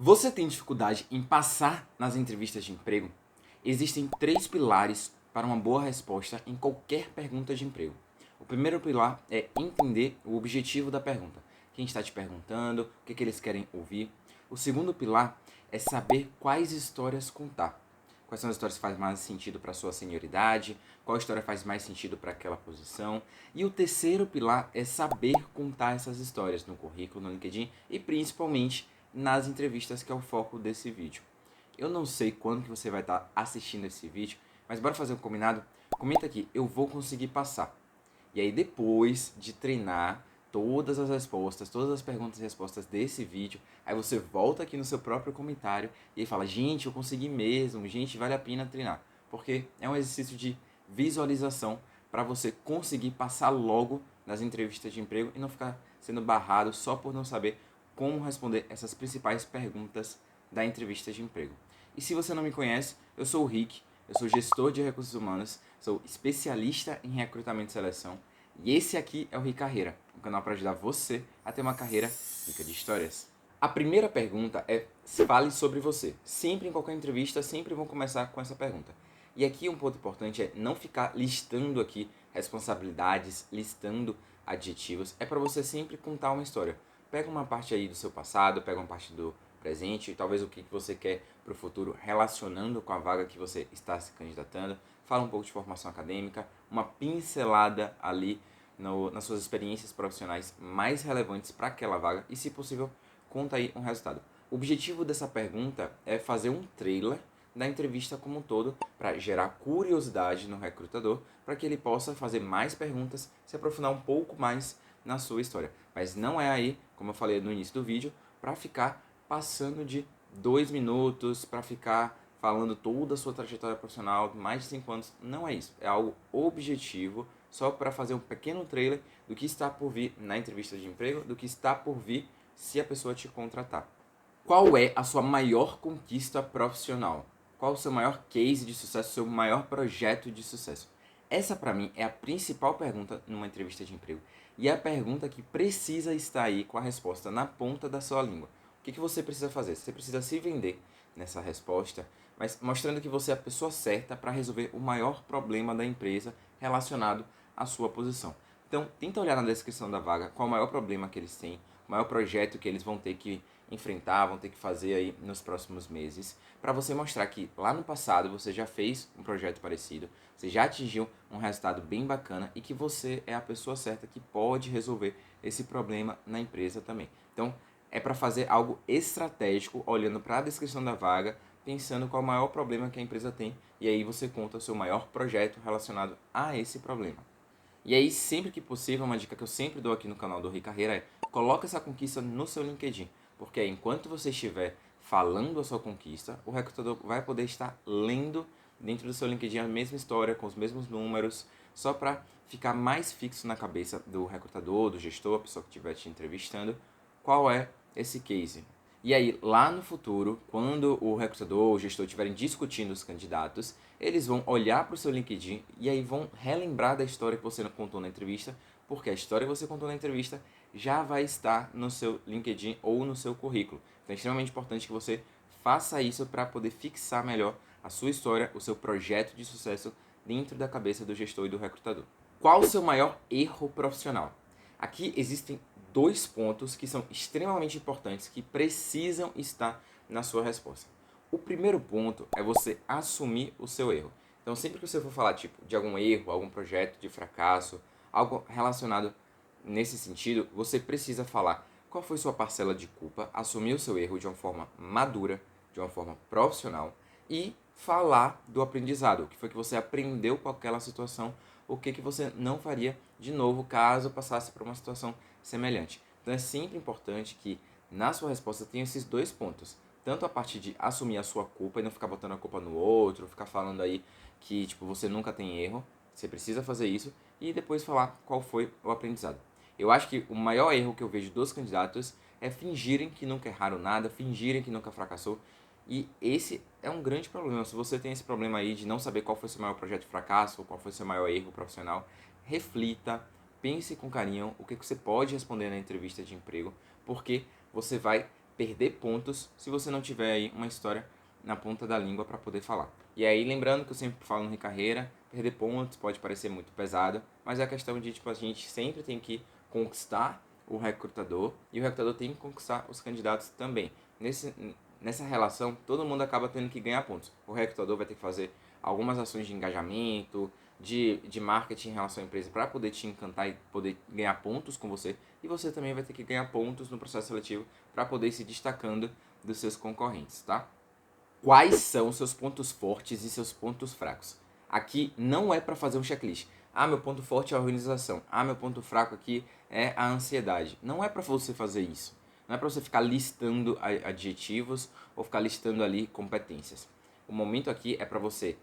Você tem dificuldade em passar nas entrevistas de emprego? Existem 3 pilares para uma boa resposta em qualquer pergunta de emprego. O primeiro pilar é entender o objetivo da pergunta. Quem está te perguntando, o que eles querem ouvir. O segundo pilar é saber quais histórias contar. Quais são as histórias que fazem mais sentido para a sua senioridade, qual história faz mais sentido para aquela posição. E o terceiro pilar é saber contar essas histórias no currículo, no LinkedIn e principalmente nas entrevistas, que é o foco desse vídeo. Eu não sei quando que você vai estar assistindo esse vídeo, mas bora fazer um combinado? Comenta aqui, eu vou conseguir passar. E aí depois de treinar todas as respostas, todas as perguntas e respostas desse vídeo, aí você volta aqui no seu próprio comentário e fala, gente, eu consegui mesmo, gente, vale a pena treinar. Porque é um exercício de visualização para você conseguir passar logo nas entrevistas de emprego e não ficar sendo barrado só por não saber como responder essas principais perguntas da entrevista de emprego. E se você não me conhece, eu sou o Rick, eu sou gestor de recursos humanos, sou especialista em recrutamento e seleção, e esse aqui é o Rick Carreira, um canal para ajudar você a ter uma carreira rica de histórias. A primeira pergunta é: fale sobre você. Sempre em qualquer entrevista, sempre vão começar com essa pergunta. E aqui um ponto importante é não ficar listando aqui responsabilidades, listando adjetivos. É para você sempre contar uma história. Pega uma parte aí do seu passado, pega uma parte do presente, talvez o que você quer para o futuro relacionando com a vaga que você está se candidatando. Fala um pouco de formação acadêmica, uma pincelada ali nas suas experiências profissionais mais relevantes para aquela vaga e, se possível, conta aí um resultado. O objetivo dessa pergunta é fazer um trailer da entrevista como um todo para gerar curiosidade no recrutador, para que ele possa fazer mais perguntas, se aprofundar um pouco mais na sua história. Mas não é aí, como eu falei no início do vídeo, para ficar passando de 2 minutos, para ficar falando toda a sua trajetória profissional, mais de 5 anos. Não é isso. É algo objetivo, só para fazer um pequeno trailer do que está por vir na entrevista de emprego, do que está por vir se a pessoa te contratar. Qual é a sua maior conquista profissional? Qual o seu maior case de sucesso, seu maior projeto de sucesso? Essa, para mim, é a principal pergunta numa entrevista de emprego. E é a pergunta que precisa estar aí com a resposta na ponta da sua língua. O que você precisa fazer? Você precisa se vender nessa resposta, mas mostrando que você é a pessoa certa para resolver o maior problema da empresa relacionado à sua posição. Então, tenta olhar na descrição da vaga qual o maior problema que eles têm, o maior projeto que eles vão ter que enfrentar, vão ter que fazer aí nos próximos meses, para você mostrar que lá no passado você já fez um projeto parecido, você já atingiu um resultado bem bacana e que você é a pessoa certa que pode resolver esse problema na empresa também. Então, é para fazer algo estratégico, olhando para a descrição da vaga, pensando qual é o maior problema que a empresa tem, e aí você conta o seu maior projeto relacionado a esse problema. E aí, sempre que possível, uma dica que eu sempre dou aqui no canal do Rick Carreira é: coloque essa conquista no seu LinkedIn, porque enquanto você estiver falando a sua conquista, o recrutador vai poder estar lendo dentro do seu LinkedIn a mesma história, com os mesmos números, só para ficar mais fixo na cabeça do recrutador, do gestor, a pessoa que estiver te entrevistando, qual é esse case. E aí, lá no futuro, quando o recrutador ou o gestor estiverem discutindo os candidatos, eles vão olhar para o seu LinkedIn e aí vão relembrar da história que você contou na entrevista, porque a história que você contou na entrevista já vai estar no seu LinkedIn ou no seu currículo. Então é extremamente importante que você faça isso para poder fixar melhor a sua história, o seu projeto de sucesso dentro da cabeça do gestor e do recrutador. Qual o seu maior erro profissional? Aqui existem 2 pontos que são extremamente importantes, que precisam estar na sua resposta. O primeiro ponto é você assumir o seu erro. Então, sempre que você for falar de algum erro, algum projeto de fracasso, algo relacionado nesse sentido, você precisa falar qual foi sua parcela de culpa, assumir o seu erro de uma forma madura, de uma forma profissional e falar do aprendizado, o que foi que você aprendeu com aquela situação, o que você não faria de novo caso passasse por uma situação semelhante. Então é sempre importante que na sua resposta tenha esses 2 pontos. Tanto a parte de assumir a sua culpa e não ficar botando a culpa no outro, ficar falando aí que você nunca tem erro, você precisa fazer isso, e depois falar qual foi o aprendizado. Eu acho que o maior erro que eu vejo dos candidatos é fingirem que nunca erraram nada, fingirem que nunca fracassou, e esse é um grande problema. Se você tem esse problema aí de não saber qual foi seu maior projeto de fracasso, ou qual foi seu maior erro profissional, reflita, pense com carinho o que você pode responder na entrevista de emprego, porque você vai perder pontos se você não tiver aí uma história na ponta da língua para poder falar. E aí, lembrando que eu sempre falo no Ricarreira, perder pontos pode parecer muito pesado, mas é a questão de, tipo, a gente sempre tem que conquistar o recrutador e o recrutador tem que conquistar os candidatos também. Nessa relação, todo mundo acaba tendo que ganhar pontos. O recrutador vai ter que fazer algumas ações de engajamento, de marketing em relação à empresa para poder te encantar e poder ganhar pontos com você. E você também vai ter que ganhar pontos no processo seletivo para poder ir se destacando dos seus concorrentes, tá? Quais são seus pontos fortes e seus pontos fracos? Aqui não é para fazer um checklist. Ah, meu ponto forte é a organização. Ah, meu ponto fraco aqui é a ansiedade. Não é para você fazer isso. Não é para você ficar listando adjetivos ou ficar listando ali competências. O momento aqui é para você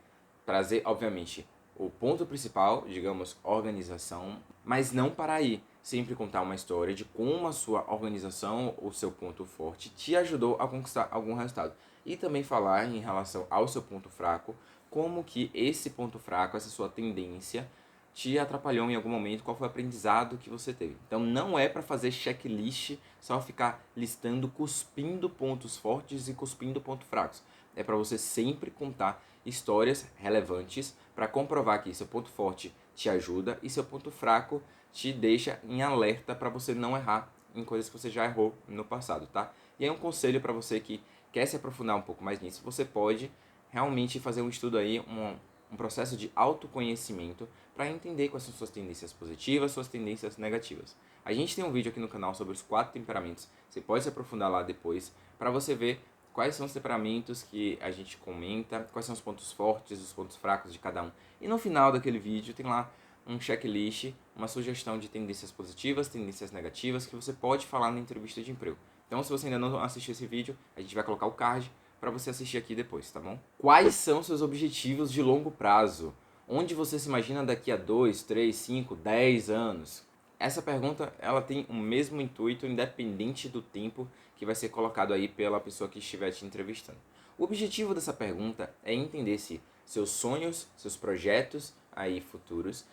trazer, obviamente, o ponto principal, digamos, organização, mas não para aí. Sempre contar uma história de como a sua organização, o seu ponto forte, te ajudou a conquistar algum resultado. E também falar em relação ao seu ponto fraco, como que esse ponto fraco, essa sua tendência, te atrapalhou em algum momento, qual foi o aprendizado que você teve. Então não é para fazer checklist, só ficar listando, cuspindo pontos fortes e cuspindo pontos fracos. É para você sempre contar histórias relevantes para comprovar que seu ponto forte te ajuda e seu ponto fraco te deixa em alerta para você não errar em coisas que você já errou no passado, tá? E aí um conselho para você que quer se aprofundar um pouco mais nisso, você pode realmente fazer um estudo aí, um processo de autoconhecimento para entender quais são suas tendências positivas, suas tendências negativas. A gente tem um vídeo aqui no canal sobre os 4 temperamentos, você pode se aprofundar lá depois para você ver quais são os temperamentos que a gente comenta, quais são os pontos fortes, os pontos fracos de cada um. E no final daquele vídeo tem lá um checklist, uma sugestão de tendências positivas, tendências negativas que você pode falar na entrevista de emprego. Então, se você ainda não assistiu esse vídeo, a gente vai colocar o card para você assistir aqui depois, tá bom? Quais são seus objetivos de longo prazo? Onde você se imagina daqui a 2, 3, 5, 10 anos? Essa pergunta, ela tem o mesmo intuito, independente do tempo que vai ser colocado aí pela pessoa que estiver te entrevistando. O objetivo dessa pergunta é entender se seus sonhos, seus projetos aí futuros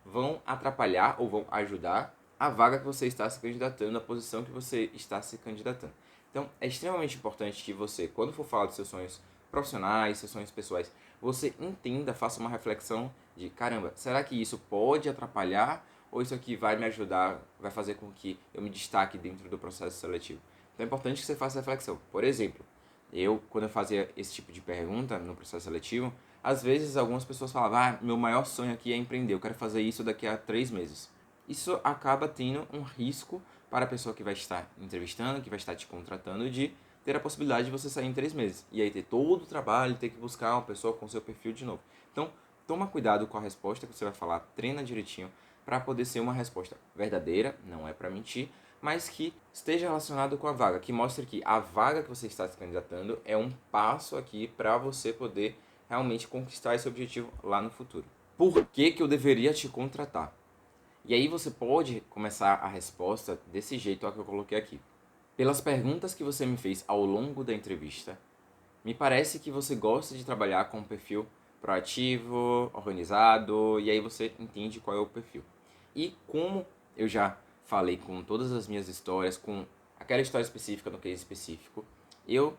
vão atrapalhar ou vão ajudar a vaga que você está se candidatando, a posição que você está se candidatando. Então, é extremamente importante que você, quando for falar dos seus sonhos profissionais, seus sonhos pessoais, você entenda, faça uma reflexão de, caramba, será que isso pode atrapalhar ou isso aqui vai me ajudar, vai fazer com que eu me destaque dentro do processo seletivo? Então é importante que você faça reflexão. Por exemplo, quando eu fazia esse tipo de pergunta no processo seletivo, às vezes algumas pessoas falavam, meu maior sonho aqui é empreender, eu quero fazer isso daqui a 3 meses. Isso acaba tendo um risco para a pessoa que vai estar entrevistando, que vai estar te contratando, de ter a possibilidade de você sair em 3 meses. E aí ter todo o trabalho, ter que buscar uma pessoa com seu perfil de novo. Então, toma cuidado com a resposta que você vai falar, treina direitinho, para poder ser uma resposta verdadeira, não é para mentir, mas que esteja relacionado com a vaga, que mostre que a vaga que você está se candidatando é um passo aqui para você poder realmente conquistar esse objetivo lá no futuro. Por que que eu deveria te contratar? E aí você pode começar a resposta desse jeito que eu coloquei aqui. Pelas perguntas que você me fez ao longo da entrevista, me parece que você gosta de trabalhar com um perfil proativo, organizado, e aí você entende qual é o perfil. E como eu já falei com todas as minhas histórias, com aquela história específica no case específico, eu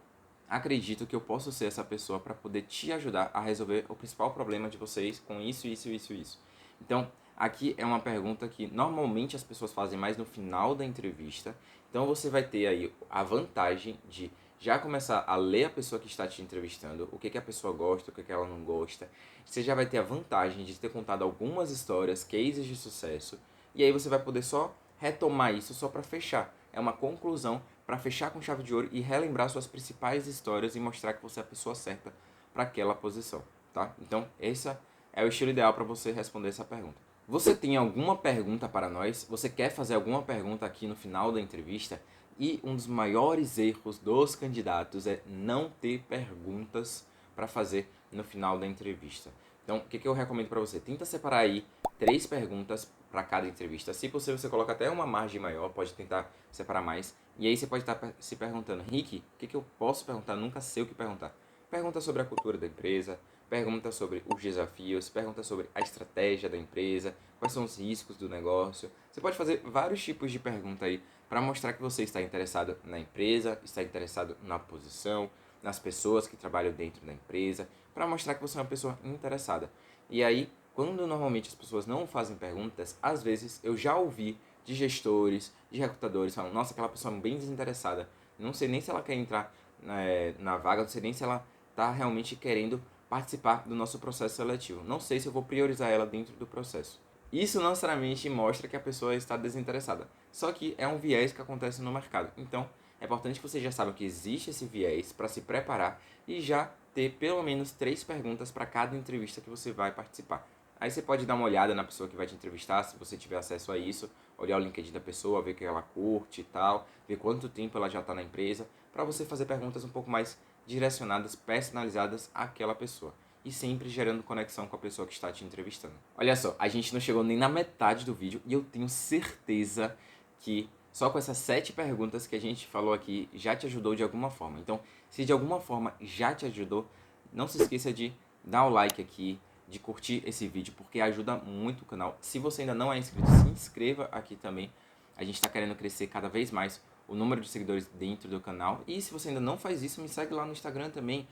acredito que eu posso ser essa pessoa para poder te ajudar a resolver o principal problema de vocês com isso, isso, isso, isso. Então, aqui é uma pergunta que normalmente as pessoas fazem mais no final da entrevista. Então, você vai ter aí a vantagem de já começar a ler a pessoa que está te entrevistando, o que, que a pessoa gosta, o que, que ela não gosta. Você já vai ter a vantagem de ter contado algumas histórias, cases de sucesso, e aí você vai poder só retomar isso só para fechar. É uma conclusão para fechar com chave de ouro e relembrar suas principais histórias e mostrar que você é a pessoa certa para aquela posição, tá? Então, esse é o estilo ideal para você responder essa pergunta. Você tem alguma pergunta para nós? Você quer fazer alguma pergunta aqui no final da entrevista? E um dos maiores erros dos candidatos é não ter perguntas para fazer no final da entrevista. Então, o que eu recomendo para você? Tenta separar aí 3 perguntas para cada entrevista. Se possível, você coloca até uma margem maior, pode tentar separar mais. E aí você pode estar se perguntando, Rick, o que eu posso perguntar? Nunca sei o que perguntar. Pergunta sobre a cultura da empresa, pergunta sobre os desafios, pergunta sobre a estratégia da empresa, quais são os riscos do negócio. Você pode fazer vários tipos de pergunta aí para mostrar que você está interessado na empresa, está interessado na posição, nas pessoas que trabalham dentro da empresa, para mostrar que você é uma pessoa interessada. E aí, quando normalmente as pessoas não fazem perguntas, às vezes eu já ouvi de gestores, de recrutadores falando, nossa, aquela pessoa é bem desinteressada, não sei nem se ela quer entrar na vaga, não sei nem se ela está realmente querendo participar do nosso processo seletivo. Não sei se eu vou priorizar ela dentro do processo. Isso não necessariamente mostra que a pessoa está desinteressada, só que é um viés que acontece no mercado. Então, é importante que você já saiba que existe esse viés para se preparar e já ter pelo menos 3 perguntas para cada entrevista que você vai participar. Aí você pode dar uma olhada na pessoa que vai te entrevistar, se você tiver acesso a isso, olhar o LinkedIn da pessoa, ver o que ela curte e tal, ver quanto tempo ela já está na empresa, para você fazer perguntas um pouco mais direcionadas, personalizadas àquela pessoa. E sempre gerando conexão com a pessoa que está te entrevistando. Olha só, a gente não chegou nem na metade do vídeo e eu tenho certeza que só com essas 7 perguntas que a gente falou aqui já te ajudou de alguma forma. Então, se de alguma forma já te ajudou, não se esqueça de dar o like aqui, de curtir esse vídeo, porque ajuda muito o canal. Se você ainda não é inscrito, se inscreva aqui também. A gente está querendo crescer cada vez mais o número de seguidores dentro do canal. E se você ainda não faz isso, me segue lá no Instagram também,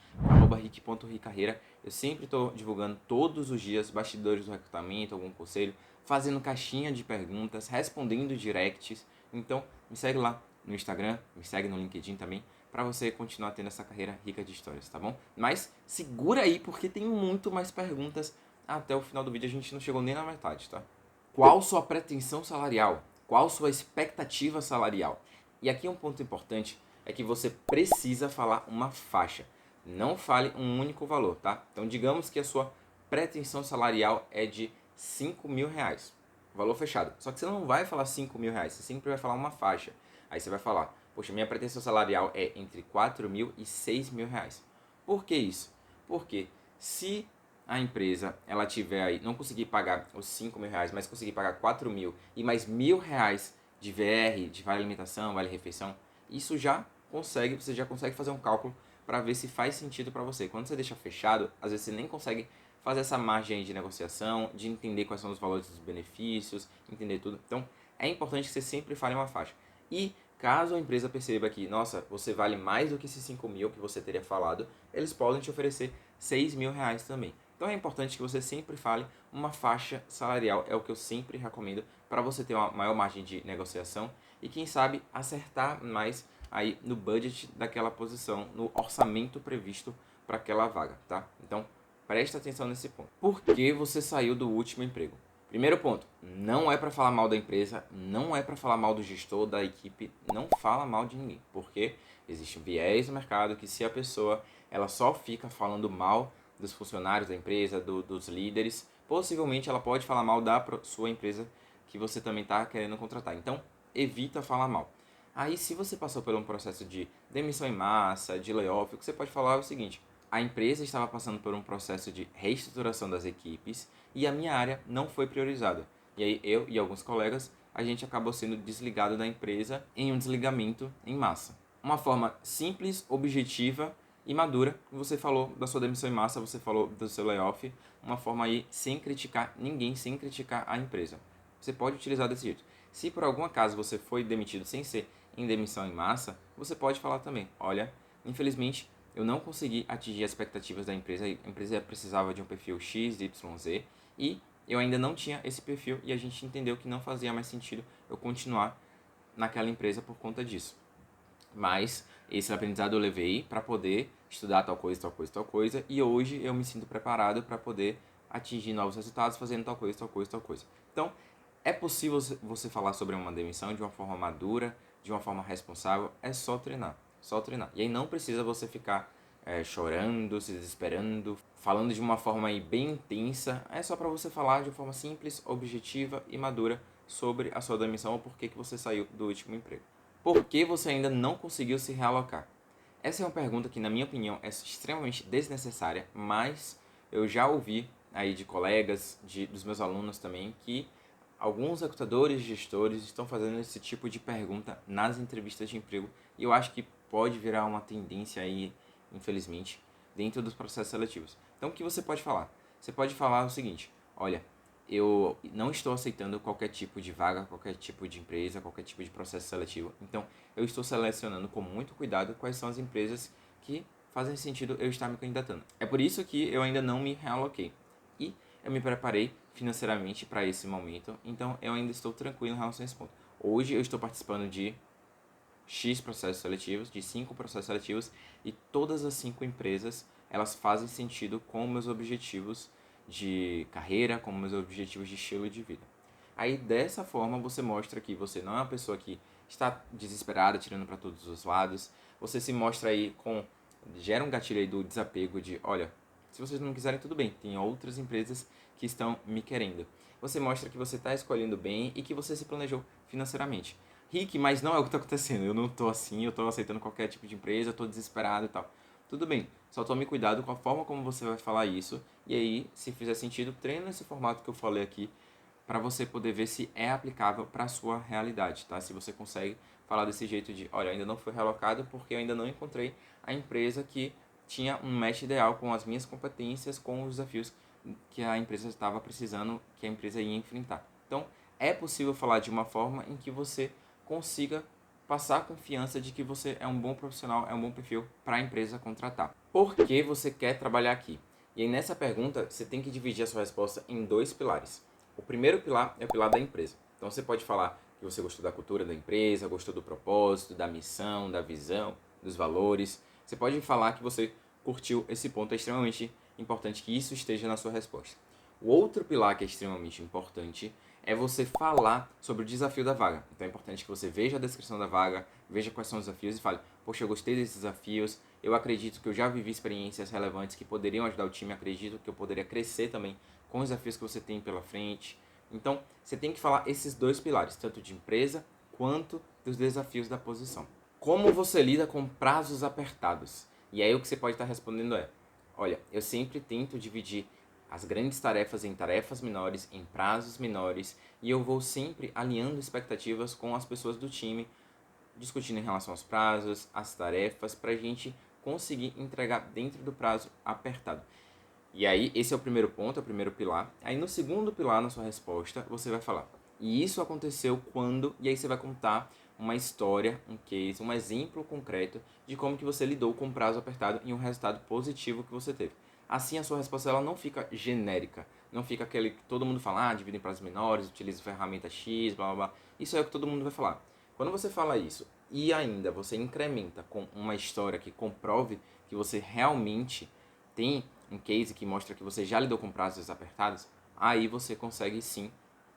@rick.ricarreira. Eu sempre estou divulgando todos os dias bastidores do recrutamento, algum conselho, fazendo caixinha de perguntas, respondendo directs. Então, me segue lá no Instagram, me segue no LinkedIn também, para você continuar tendo essa carreira rica de histórias, tá bom? Mas segura aí, porque tem muito mais perguntas até o final do vídeo. A gente não chegou nem na metade, tá? Qual sua pretensão salarial? Qual sua expectativa salarial? E aqui um ponto importante é que você precisa falar uma faixa. Não fale um único valor, tá? Então, digamos que a sua pretensão salarial é de R$ 5.000. Valor fechado. Só que você não vai falar R$ 5.000, você sempre vai falar uma faixa. Aí você vai falar, poxa, minha pretensão salarial é entre R$ 4.000 e R$ 6.000. Por que isso? Porque se a empresa ela tiver aí, não conseguir pagar os R$ 5.000, mas conseguir pagar 4.000 e mais R$ 1.000 de VR, de vale alimentação, vale refeição, isso você já consegue fazer um cálculo para ver se faz sentido para você. Quando você deixa fechado, às vezes você nem consegue fazer essa margem aí de negociação, de entender quais são os valores dos benefícios, entender tudo. Então, é importante que você sempre fale uma faixa. E caso a empresa perceba que, nossa, você vale mais do que esses 5.000 que você teria falado, eles podem te oferecer R$ 6.000 também. Então é importante que você sempre fale uma faixa salarial, é o que eu sempre recomendo para você ter uma maior margem de negociação e quem sabe acertar mais aí no budget daquela posição, no orçamento previsto para aquela vaga, tá? Então presta atenção nesse ponto. Por que você saiu do último emprego? Primeiro ponto, não é para falar mal da empresa, não é para falar mal do gestor, da equipe, não fala mal de ninguém, porque existe um viés no mercado que se a pessoa ela só fica falando mal dos funcionários da empresa, dos líderes, possivelmente ela pode falar mal da sua empresa que você também está querendo contratar. Então, evita falar mal. Aí, se você passou por um processo de demissão em massa, de layoff, o que você pode falar é o seguinte: a empresa estava passando por um processo de reestruturação das equipes e a minha área não foi priorizada. E aí, eu e alguns colegas, a gente acabou sendo desligado da empresa em um desligamento em massa. Uma forma simples, objetiva e madura. Você falou da sua demissão em massa, você falou do seu layoff, uma forma aí sem criticar ninguém, sem criticar a empresa. Você pode utilizar desse jeito. Se por algum acaso você foi demitido sem ser em demissão em massa, você pode falar também, olha, infelizmente eu não consegui atingir as expectativas da empresa, a empresa precisava de um perfil X, Y, Z, e eu ainda não tinha esse perfil e a gente entendeu que não fazia mais sentido eu continuar naquela empresa por conta disso. Mas esse aprendizado eu levei para poder estudar tal coisa, tal coisa, tal coisa, e hoje eu me sinto preparado para poder atingir novos resultados fazendo tal coisa, tal coisa, tal coisa. Então, é possível você falar sobre uma demissão de uma forma madura, de uma forma responsável, é só treinar, só treinar. E aí não precisa você ficar chorando, se desesperando, falando de uma forma aí bem intensa, é só para você falar de uma forma simples, objetiva e madura sobre a sua demissão ou por que você saiu do último emprego. Por que você ainda não conseguiu se realocar? Essa é uma pergunta que, na minha opinião, é extremamente desnecessária, mas eu já ouvi aí de colegas, dos meus alunos também, que alguns recrutadores e gestores estão fazendo esse tipo de pergunta nas entrevistas de emprego e eu acho que pode virar uma tendência aí, infelizmente, dentro dos processos seletivos. Então, o que você pode falar? Você pode falar o seguinte: olha, eu não estou aceitando qualquer tipo de vaga, qualquer tipo de empresa, qualquer tipo de processo seletivo. Então, eu estou selecionando com muito cuidado quais são as empresas que fazem sentido eu estar me candidatando. É por isso que eu ainda não me realoquei. E eu me preparei financeiramente para esse momento, então eu ainda estou tranquilo em relação a esse ponto. Hoje eu estou participando de X processos seletivos, de 5 processos seletivos, e todas as 5 empresas, elas fazem sentido com meus objetivos de carreira, com meus objetivos de estilo de vida. Aí dessa forma você mostra que você não é uma pessoa que está desesperada, tirando para todos os lados. Você se mostra aí com, gera um gatilho aí do desapego de, olha, se vocês não quiserem tudo bem, tem outras empresas que estão me querendo. Você mostra que você está escolhendo bem e que você se planejou financeiramente. Rick, mas não é o que está acontecendo. Eu não estou assim, eu estou aceitando qualquer tipo de empresa, eu estou desesperado e tal. Tudo bem, só tome cuidado com a forma como você vai falar isso. E aí, se fizer sentido, treina esse formato que eu falei aqui para você poder ver se é aplicável para a sua realidade, tá? Se você consegue falar desse jeito de, olha, ainda não foi relocado porque eu ainda não encontrei a empresa que tinha um match ideal com as minhas competências, com os desafios que a empresa estava precisando, que a empresa ia enfrentar. Então, é possível falar de uma forma em que você consiga passar a confiança de que você é um bom profissional, é um bom perfil para a empresa contratar. Por que você quer trabalhar aqui? E aí nessa pergunta, você tem que dividir a sua resposta em 2 pilares. O primeiro pilar é o pilar da empresa. Então você pode falar que você gostou da cultura da empresa, gostou do propósito, da missão, da visão, dos valores. Você pode falar que você curtiu esse ponto, é extremamente importante que isso esteja na sua resposta. O outro pilar que é extremamente importante é você falar sobre o desafio da vaga. Então é importante que você veja a descrição da vaga, veja quais são os desafios e fale, poxa, eu gostei desses desafios, eu acredito que eu já vivi experiências relevantes que poderiam ajudar o time, acredito que eu poderia crescer também com os desafios que você tem pela frente. Então, você tem que falar esses 2 pilares, tanto de empresa quanto dos desafios da posição. Como você lida com prazos apertados? E aí o que você pode estar respondendo é, olha, eu sempre tento dividir as grandes tarefas em tarefas menores, em prazos menores, e eu vou sempre alinhando expectativas com as pessoas do time, discutindo em relação aos prazos, às tarefas, para a gente conseguir entregar dentro do prazo apertado. E aí, esse é o primeiro ponto, é o primeiro pilar. Aí, no segundo pilar, na sua resposta, você vai falar, e isso aconteceu quando, e aí você vai contar uma história, um case, um exemplo concreto de como que você lidou com o prazo apertado e um resultado positivo que você teve. Assim, a sua resposta ela não fica genérica, não fica aquele que todo mundo fala, divide em prazos menores, utiliza ferramenta X, blá blá blá. Isso é o que todo mundo vai falar. Quando você fala isso e ainda você incrementa com uma história que comprove que você realmente tem um case que mostra que você já lidou com prazos apertados, aí você consegue sim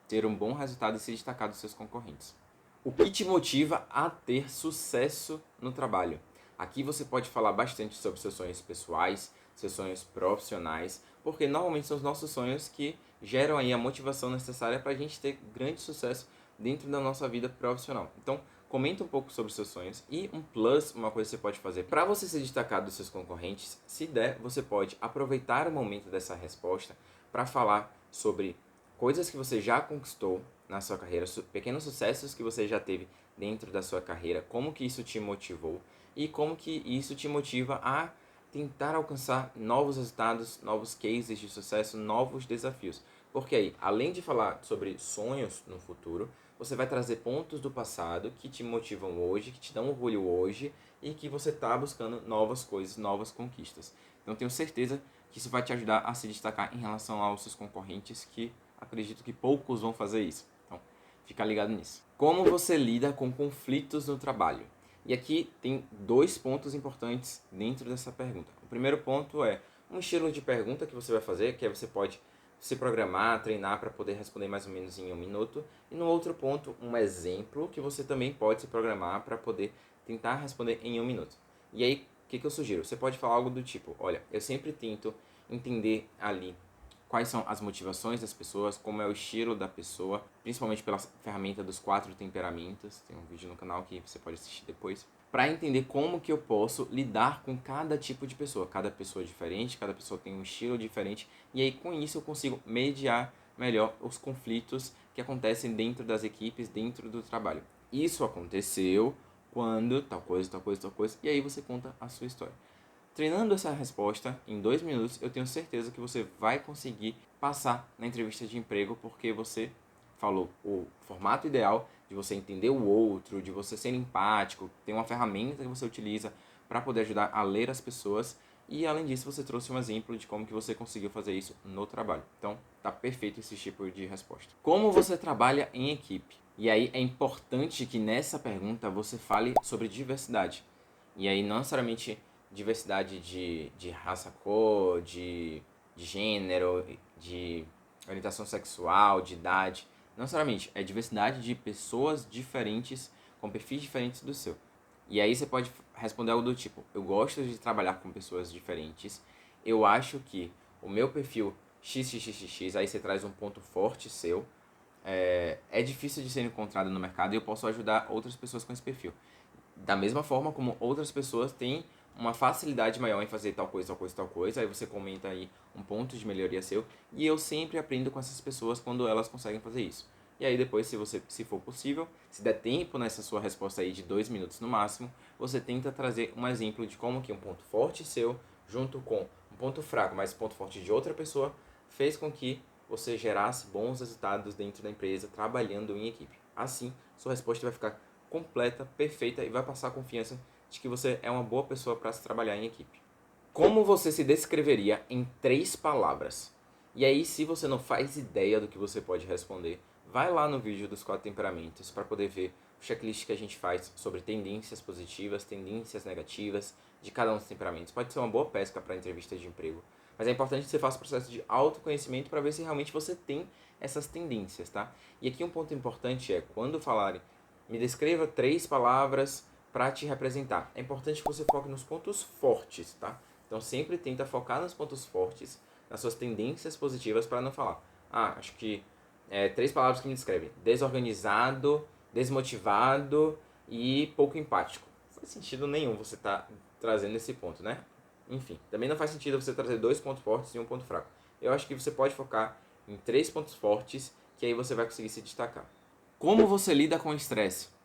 ter um bom resultado e se destacar dos seus concorrentes. O que te motiva a ter sucesso no trabalho? Aqui você pode falar bastante sobre seus sonhos pessoais, seus sonhos profissionais, porque normalmente são os nossos sonhos que geram aí a motivação necessária para a gente ter grande sucesso dentro da nossa vida profissional. Então, comenta um pouco sobre os seus sonhos e um plus, uma coisa que você pode fazer para você se destacar dos seus concorrentes, se der, você pode aproveitar o momento dessa resposta para falar sobre coisas que você já conquistou na sua carreira, pequenos sucessos que você já teve dentro da sua carreira, como que isso te motivou e como que isso te motiva a tentar alcançar novos resultados, novos cases de sucesso, novos desafios. Porque aí, além de falar sobre sonhos no futuro, você vai trazer pontos do passado que te motivam hoje, que te dão orgulho hoje e que você está buscando novas coisas, novas conquistas. Então tenho certeza que isso vai te ajudar a se destacar em relação aos seus concorrentes, que acredito que poucos vão fazer isso. Então, fica ligado nisso. Como você lida com conflitos no trabalho? E aqui tem 2 pontos importantes dentro dessa pergunta. O primeiro ponto é um estilo de pergunta que você vai fazer, que aí você pode se programar, treinar para poder responder mais ou menos em 1 minuto. E no outro ponto, um exemplo que você também pode se programar para poder tentar responder em 1 minuto. E aí, o que eu sugiro? Você pode falar algo do tipo, olha, eu sempre tento entender ali quais são as motivações das pessoas, como é o estilo da pessoa, principalmente pela ferramenta dos 4 temperamentos. Tem um vídeo no canal que você pode assistir depois. Para entender como que eu posso lidar com cada tipo de pessoa. Cada pessoa é diferente, cada pessoa tem um estilo diferente. E aí com isso eu consigo mediar melhor os conflitos que acontecem dentro das equipes, dentro do trabalho. Isso aconteceu quando tal coisa, tal coisa, tal coisa. E aí você conta a sua história. Treinando essa resposta em 2 minutos, eu tenho certeza que você vai conseguir passar na entrevista de emprego, porque você falou o formato ideal de você entender o outro, de você ser empático, tem uma ferramenta que você utiliza para poder ajudar a ler as pessoas e além disso você trouxe um exemplo de como que você conseguiu fazer isso no trabalho. Então, tá perfeito esse tipo de resposta. Como você trabalha em equipe? E aí é importante que nessa pergunta você fale sobre diversidade. E aí não necessariamente diversidade de raça, cor, de gênero, de orientação sexual, de idade. Não necessariamente, é diversidade de pessoas diferentes, com perfis diferentes do seu. E aí você pode responder algo do tipo, eu gosto de trabalhar com pessoas diferentes, eu acho que o meu perfil XXXX, aí você traz um ponto forte seu, é difícil de ser encontrado no mercado e eu posso ajudar outras pessoas com esse perfil. Da mesma forma como outras pessoas têm uma facilidade maior em fazer tal coisa, tal coisa, tal coisa, aí você comenta aí um ponto de melhoria seu, e eu sempre aprendo com essas pessoas quando elas conseguem fazer isso. E aí depois, se for possível, se der tempo nessa sua resposta aí de 2 minutos no máximo, você tenta trazer um exemplo de como que um ponto forte seu, junto com um ponto fraco, mas ponto forte de outra pessoa, fez com que você gerasse bons resultados dentro da empresa, trabalhando em equipe. Assim, sua resposta vai ficar completa, perfeita e vai passar a confiança de que você é uma boa pessoa para se trabalhar em equipe. Como você se descreveria em 3 palavras? E aí, se você não faz ideia do que você pode responder, vai lá no vídeo dos 4 temperamentos para poder ver o checklist que a gente faz sobre tendências positivas, tendências negativas de cada um dos temperamentos. Pode ser uma boa pesca para entrevistas de emprego, mas é importante que você faça o processo de autoconhecimento para ver se realmente você tem essas tendências, tá? E aqui um ponto importante é, quando falarem, me descreva 3 palavras para te representar. É importante que você foque nos pontos fortes, tá? Então sempre tenta focar nos pontos fortes, nas suas tendências positivas para não falar. Acho que 3 palavras que me descrevem: desorganizado, desmotivado e pouco empático. Não faz sentido nenhum você estar trazendo esse ponto, né? Enfim, também não faz sentido você trazer 2 pontos fortes e um ponto fraco. Eu acho que você pode focar em 3 pontos fortes, que aí você vai conseguir se destacar. Como você lida com o estresse?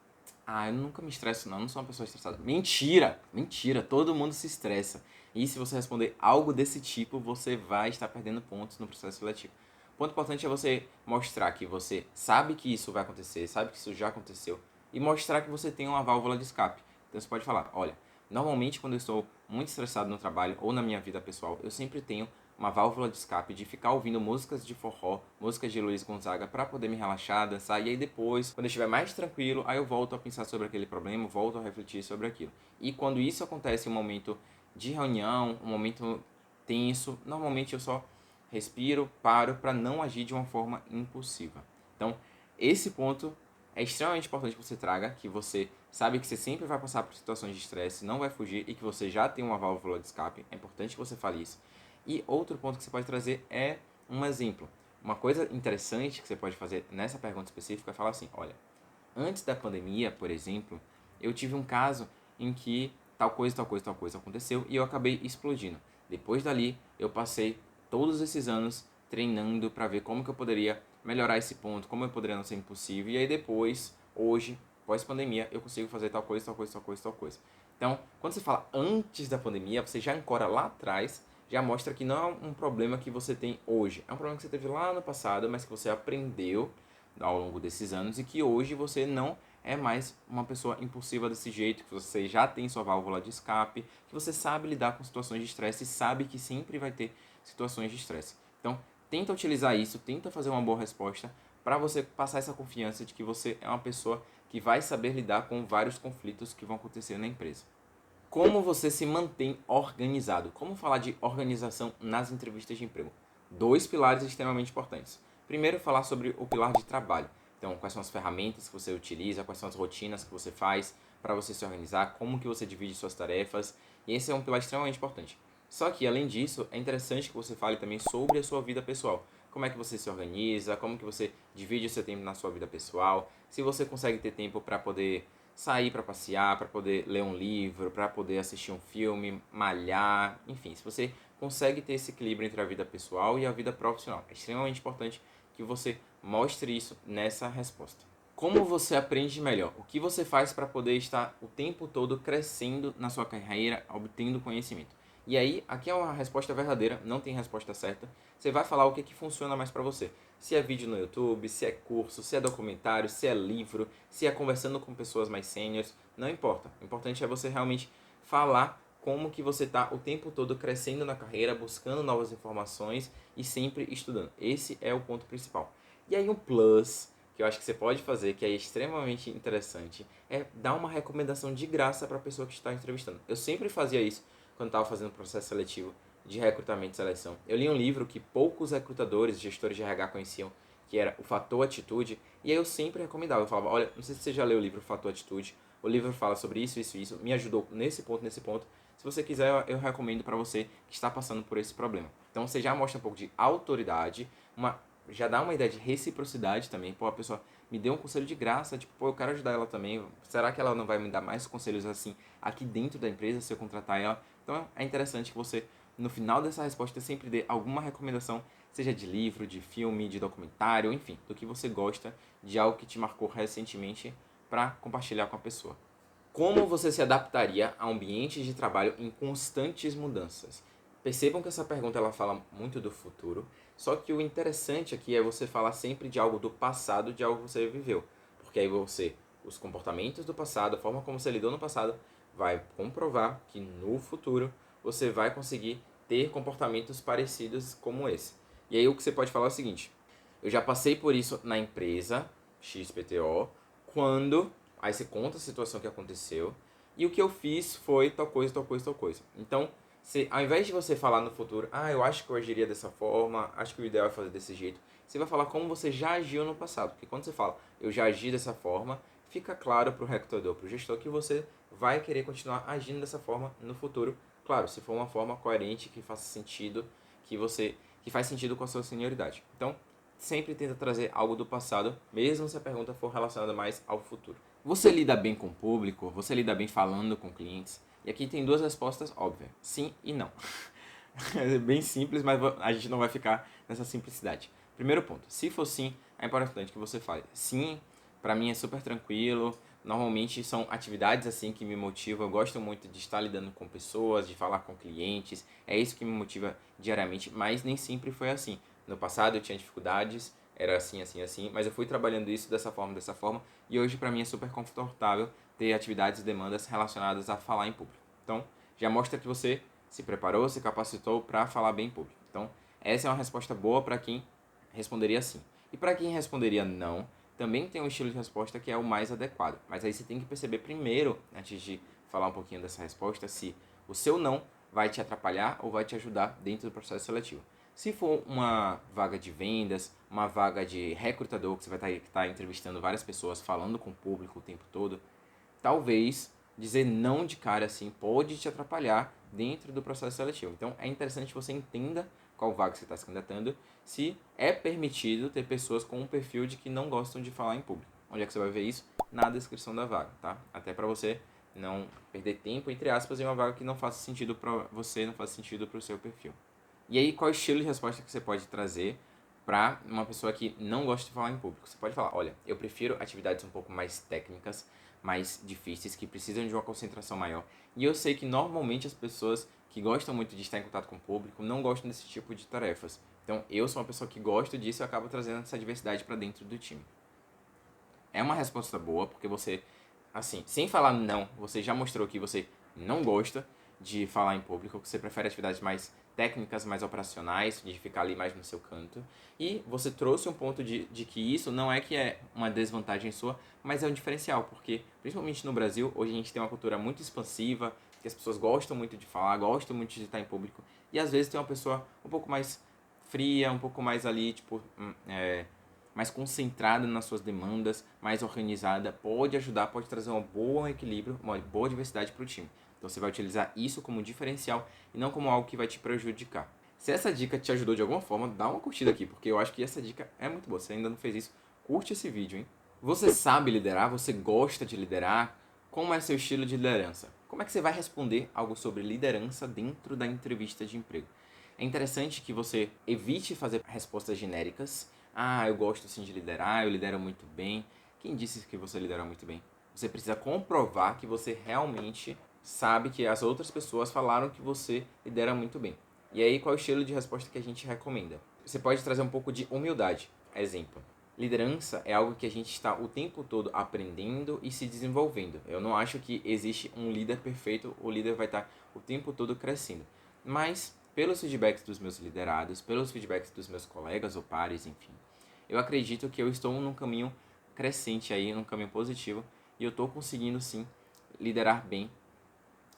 Eu nunca me estresso não sou uma pessoa estressada. Mentira! Mentira, todo mundo se estressa. E se você responder algo desse tipo, você vai estar perdendo pontos no processo seletivo. O ponto importante é você mostrar que você sabe que isso vai acontecer, sabe que isso já aconteceu, e mostrar que você tem uma válvula de escape. Então você pode falar, olha, normalmente quando eu estou muito estressado no trabalho ou na minha vida pessoal, eu sempre tenho uma válvula de escape de ficar ouvindo músicas de forró, músicas de Luiz Gonzaga para poder me relaxar, dançar, e aí depois, quando eu estiver mais tranquilo, aí eu volto a pensar sobre aquele problema, volto a refletir sobre aquilo. E quando isso acontece em um momento de reunião, um momento tenso, normalmente eu só respiro, paro para não agir de uma forma impulsiva. Então, esse ponto é extremamente importante que você traga, que você sabe que você sempre vai passar por situações de estresse, não vai fugir e que você já tem uma válvula de escape. É importante que você fale isso. E outro ponto que você pode trazer é um exemplo. Uma coisa interessante que você pode fazer nessa pergunta específica é falar assim, olha, antes da pandemia, por exemplo, eu tive um caso em que tal coisa, tal coisa, tal coisa aconteceu e eu acabei explodindo. Depois dali, eu passei todos esses anos treinando para ver como que eu poderia melhorar esse ponto, como eu poderia não ser impossível. E aí depois, hoje, pós-pandemia, eu consigo fazer tal coisa, tal coisa, tal coisa, tal coisa. Então, quando você fala antes da pandemia, você já ancora lá atrás, já mostra que não é um problema que você tem hoje. É um problema que você teve lá no passado, mas que você aprendeu ao longo desses anos e que hoje você não é mais uma pessoa impulsiva desse jeito, que você já tem sua válvula de escape, que você sabe lidar com situações de estresse e sabe que sempre vai ter situações de estresse. Então, tenta utilizar isso, tenta fazer uma boa resposta para você passar essa confiança de que você é uma pessoa que vai saber lidar com vários conflitos que vão acontecer na empresa. Como você se mantém organizado? Como falar de organização nas entrevistas de emprego? 2 pilares extremamente importantes. Primeiro, falar sobre o pilar de trabalho. Então, quais são as ferramentas que você utiliza, quais são as rotinas que você faz para você se organizar, como que você divide suas tarefas. E esse é um pilar extremamente importante. Só que, além disso, é interessante que você fale também sobre a sua vida pessoal. Como é que você se organiza, como que você divide o seu tempo na sua vida pessoal, se você consegue ter tempo para poder sair para passear, para poder ler um livro, para poder assistir um filme, malhar, enfim, se você consegue ter esse equilíbrio entre a vida pessoal e a vida profissional. É extremamente importante que você mostre isso nessa resposta. Como você aprende melhor? O que você faz para poder estar o tempo todo crescendo na sua carreira, obtendo conhecimento? E aí, aqui é uma resposta verdadeira, não tem resposta certa. Você vai falar o que, que funciona mais para você. Se é vídeo no YouTube, se é curso, se é documentário, se é livro, se é conversando com pessoas mais sêniores, não importa. O importante é você realmente falar como que você está o tempo todo crescendo na carreira, buscando novas informações e sempre estudando. Esse é o ponto principal. E aí um plus que eu acho que você pode fazer, que é extremamente interessante, é dar uma recomendação de graça para a pessoa que está entrevistando. Eu sempre fazia isso quando estava fazendo o processo seletivo de recrutamento e seleção. Eu li um livro que poucos recrutadores, gestores de RH conheciam, que era O Fator Atitude, e aí eu sempre recomendava. Eu falava, olha, não sei se você já leu o livro Fator Atitude, o livro fala sobre isso, isso, isso, me ajudou nesse ponto, nesse ponto. Se você quiser, eu recomendo para você que está passando por esse problema. Então você já mostra um pouco de autoridade, já dá uma ideia de reciprocidade também. Pô, a pessoa me deu um conselho de graça, tipo, pô, eu quero ajudar ela também. Será que ela não vai me dar mais conselhos assim aqui dentro da empresa se eu contratar ela? Então é interessante que você, no final dessa resposta, sempre dê alguma recomendação, seja de livro, de filme, de documentário, enfim, do que você gosta, de algo que te marcou recentemente para compartilhar com a pessoa. Como você se adaptaria a ambientes de trabalho em constantes mudanças? Percebam que essa pergunta ela fala muito do futuro, só que o interessante aqui é você falar sempre de algo do passado, de algo que você viveu. Porque aí você, os comportamentos do passado, a forma como você lidou no passado, vai comprovar que no futuro você vai conseguir ter comportamentos parecidos como esse. E aí o que você pode falar é o seguinte: eu já passei por isso na empresa XPTO, quando aí você conta a situação que aconteceu e o que eu fiz foi tal coisa, tal coisa, tal coisa. Então, ao invés de você falar no futuro, eu acho que eu agiria dessa forma, acho que o ideal é fazer desse jeito, você vai falar como você já agiu no passado. Porque quando você fala, eu já agi dessa forma, fica claro para o recrutador, para o gestor, que você vai querer continuar agindo dessa forma no futuro. Claro, se for uma forma coerente, que faça sentido, que faz sentido com a sua senioridade. Então, sempre tenta trazer algo do passado, mesmo se a pergunta for relacionada mais ao futuro. Você lida bem com o público? Você lida bem falando com clientes? E aqui tem duas respostas óbvias: sim e não. É bem simples, mas a gente não vai ficar nessa simplicidade. Primeiro ponto: se for sim, é importante que você fale. Sim, pra mim é super tranquilo. Normalmente são atividades assim que me motivam. Eu gosto muito de estar lidando com pessoas, de falar com clientes. É isso que me motiva diariamente, mas nem sempre foi assim. No passado eu tinha dificuldades, era assim, assim, assim, mas eu fui trabalhando isso dessa forma, e hoje pra mim é super confortável ter atividades e demandas relacionadas a falar em público. Então, já mostra que você se preparou, se capacitou para falar bem em público. Então, essa é uma resposta boa para quem responderia sim. E para quem responderia não, também tem um estilo de resposta que é o mais adequado. Mas aí você tem que perceber primeiro, antes de falar um pouquinho dessa resposta, se o seu não vai te atrapalhar ou vai te ajudar dentro do processo seletivo. Se for uma vaga de vendas, uma vaga de recrutador, que você vai estar entrevistando várias pessoas, falando com o público o tempo todo, talvez dizer não de cara assim pode te atrapalhar dentro do processo seletivo. Então é interessante que você entenda qual vaga você está se candidatando, se é permitido ter pessoas com um perfil de que não gostam de falar em público. Onde é que você vai ver isso? Na descrição da vaga, tá? Até para você não perder tempo, entre aspas, em uma vaga que não faça sentido para você, não faça sentido para o seu perfil. E aí, qual estilo de resposta que você pode trazer para uma pessoa que não gosta de falar em público? Você pode falar, olha, eu prefiro atividades um pouco mais técnicas, mais difíceis, que precisam de uma concentração maior. E eu sei que normalmente as pessoas que gostam muito de estar em contato com o público não gostam desse tipo de tarefas. Então, eu sou uma pessoa que gosta disso e acabo trazendo essa diversidade para dentro do time. É uma resposta boa, porque você, assim, sem falar não, você já mostrou que você não gosta de falar em público, que você prefere atividades mais técnicas, mais operacionais, de ficar ali mais no seu canto. E você trouxe um ponto de que isso não é que é uma desvantagem sua, mas é um diferencial, porque principalmente no Brasil, hoje a gente tem uma cultura muito expansiva, que as pessoas gostam muito de falar, gostam muito de estar em público, e às vezes tem uma pessoa um pouco mais fria, um pouco mais ali, tipo, mais concentrada nas suas demandas, mais organizada, pode ajudar, pode trazer um bom equilíbrio, uma boa diversidade para o time. Então você vai utilizar isso como diferencial e não como algo que vai te prejudicar. Se essa dica te ajudou de alguma forma, dá uma curtida aqui, porque eu acho que essa dica é muito boa. Se você ainda não fez isso, curte esse vídeo, hein? Você sabe liderar? Você gosta de liderar? Como é seu estilo de liderança? Como é que você vai responder algo sobre liderança dentro da entrevista de emprego? É interessante que você evite fazer respostas genéricas. Eu gosto sim de liderar, eu lidero muito bem. Quem disse que você lidera muito bem? Você precisa comprovar que você realmente sabe que as outras pessoas falaram que você lidera muito bem. E aí, qual é o estilo de resposta que a gente recomenda? Você pode trazer um pouco de humildade. Exemplo, liderança é algo que a gente está o tempo todo aprendendo e se desenvolvendo. Eu não acho que existe um líder perfeito, o líder vai estar o tempo todo crescendo. Mas, pelos feedbacks dos meus liderados, pelos feedbacks dos meus colegas ou pares, enfim, eu acredito que eu estou num caminho crescente aí, num caminho positivo, e eu estou conseguindo sim liderar bem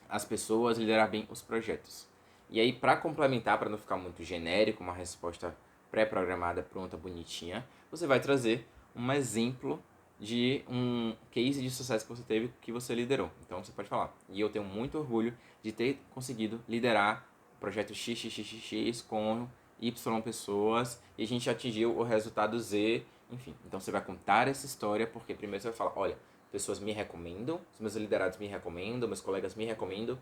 as pessoas, liderar bem os projetos. E aí, para complementar, para não ficar muito genérico, uma resposta pré-programada, pronta, bonitinha, você vai trazer um exemplo de um case de sucesso que você teve, que você liderou. Então, você pode falar. E eu tenho muito orgulho de ter conseguido liderar o projeto XXXX com Y pessoas e a gente atingiu o resultado Z, enfim. Então, você vai contar essa história, porque primeiro você vai falar, olha, pessoas me recomendam, os meus liderados me recomendam, meus colegas me recomendam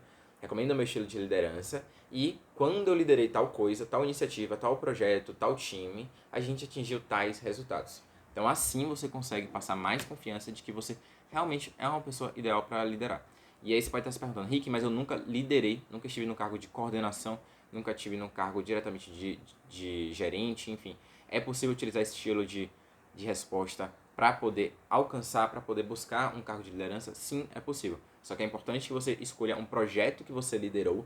meu estilo de liderança e quando eu liderei tal coisa, tal iniciativa, tal projeto, tal time, a gente atingiu tais resultados. Então assim você consegue passar mais confiança de que você realmente é uma pessoa ideal para liderar. E aí você pode estar se perguntando, Rick, mas eu nunca liderei, nunca estive no cargo de coordenação, nunca estive no cargo diretamente de gerente, enfim. É possível utilizar esse estilo de resposta para poder alcançar, para poder buscar um cargo de liderança? Sim, é possível. Só que é importante que você escolha um projeto que você liderou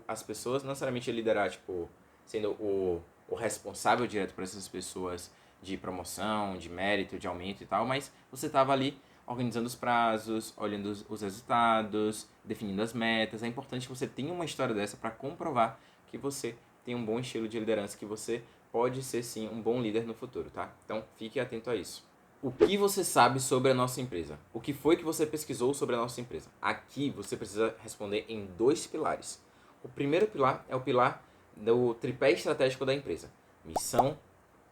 as pessoas, não necessariamente liderar, tipo, sendo o responsável direto por essas pessoas de promoção, de mérito, de aumento e tal, mas você estava ali organizando os prazos, olhando os resultados, definindo as metas. É importante que você tenha uma história dessa para comprovar que você tem um bom estilo de liderança, que você pode ser sim um bom líder no futuro, tá? Então fique atento a isso. O que você sabe sobre a nossa empresa? O que foi que você pesquisou sobre a nossa empresa? Aqui você precisa responder em 2 pilares. O primeiro pilar é o pilar do tripé estratégico da empresa: missão,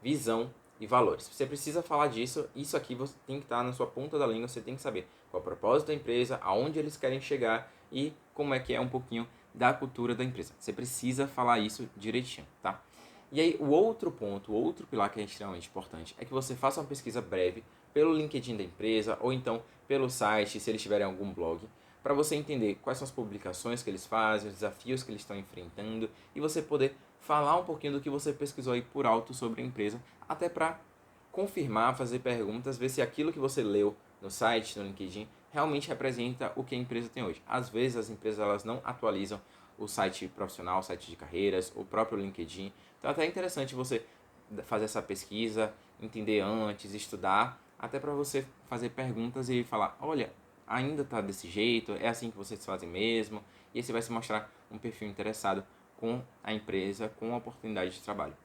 visão e valores. Você precisa falar disso. Isso aqui você tem que estar na sua ponta da língua. Você tem que saber qual é o propósito da empresa, aonde eles querem chegar e como é que é um pouquinho da cultura da empresa. Você precisa falar isso direitinho, tá? E aí, o outro ponto, o outro pilar que é extremamente importante é que você faça uma pesquisa breve pelo LinkedIn da empresa ou então pelo site, se eles tiverem algum blog, para você entender quais são as publicações que eles fazem, os desafios que eles estão enfrentando e você poder falar um pouquinho do que você pesquisou aí por alto sobre a empresa, até para confirmar, fazer perguntas, ver se aquilo que você leu no site, no LinkedIn, realmente representa o que a empresa tem hoje. Às vezes as empresas elas não atualizam o site profissional, o site de carreiras, o próprio LinkedIn. Então é até interessante você fazer essa pesquisa, entender antes, estudar, até para você fazer perguntas e falar, olha, ainda está desse jeito, é assim que vocês fazem mesmo, e aí você vai se mostrar um perfil interessado com a empresa, com a oportunidade de trabalho.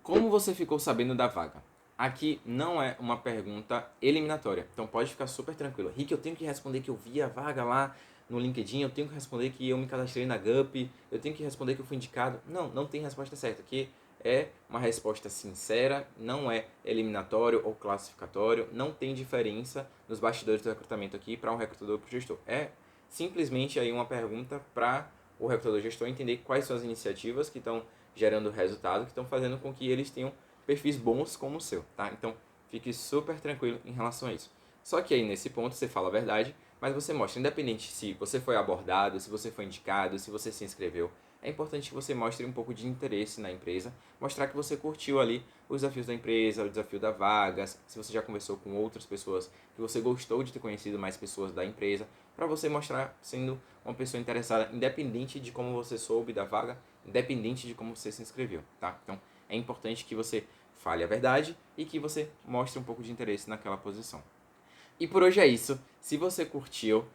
Como você ficou sabendo da vaga? Aqui não é uma pergunta eliminatória, então pode ficar super tranquilo. Rick, eu tenho que responder que eu vi a vaga lá no LinkedIn, eu tenho que responder que eu me cadastrei na Gup, eu tenho que responder que eu fui indicado. Não, não tem resposta certa. Aqui é uma resposta sincera, não é eliminatório ou classificatório, não tem diferença nos bastidores do recrutamento aqui para um recrutador para o gestor. É simplesmente aí uma pergunta para o recrutador gestor entender quais são as iniciativas que estão gerando resultado, que estão fazendo com que eles tenham perfis bons como o seu, tá? Então, fique super tranquilo em relação a isso. Só que aí, nesse ponto, você fala a verdade, mas você mostra, independente se você foi abordado, se você foi indicado, se você se inscreveu, é importante que você mostre um pouco de interesse na empresa, mostrar que você curtiu ali os desafios da empresa, o desafio da vaga, se você já conversou com outras pessoas, que você gostou de ter conhecido mais pessoas da empresa, para você mostrar sendo uma pessoa interessada, independente de como você soube da vaga, independente de como você se inscreveu, tá? Então, é importante que você fale a verdade e que você mostre um pouco de interesse naquela posição. E por hoje é isso. Se você curtiu,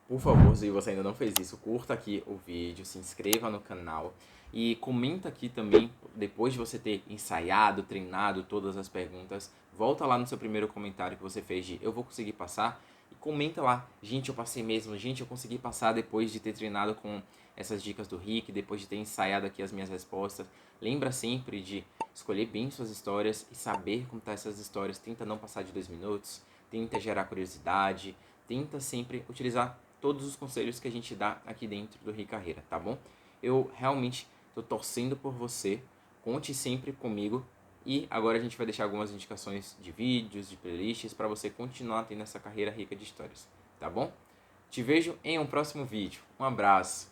por favor, se você ainda não fez isso, curta aqui o vídeo, se inscreva no canal e comenta aqui também, depois de você ter ensaiado, treinado todas as perguntas, volta lá no seu primeiro comentário que você fez de eu vou conseguir passar e comenta lá, gente, eu passei mesmo, gente, eu consegui passar depois de ter treinado com essas dicas do Rick, depois de ter ensaiado aqui as minhas respostas. Lembra sempre de escolher bem suas histórias e saber contar essas histórias, tenta não passar de 2 minutos, tenta gerar curiosidade, tenta sempre utilizar todos os conselhos que a gente dá aqui dentro do Ri Carreira, tá bom? Eu realmente tô torcendo por você, conte sempre comigo e agora a gente vai deixar algumas indicações de vídeos, de playlists para você continuar tendo essa carreira rica de histórias, tá bom? Te vejo em um próximo vídeo. Um abraço!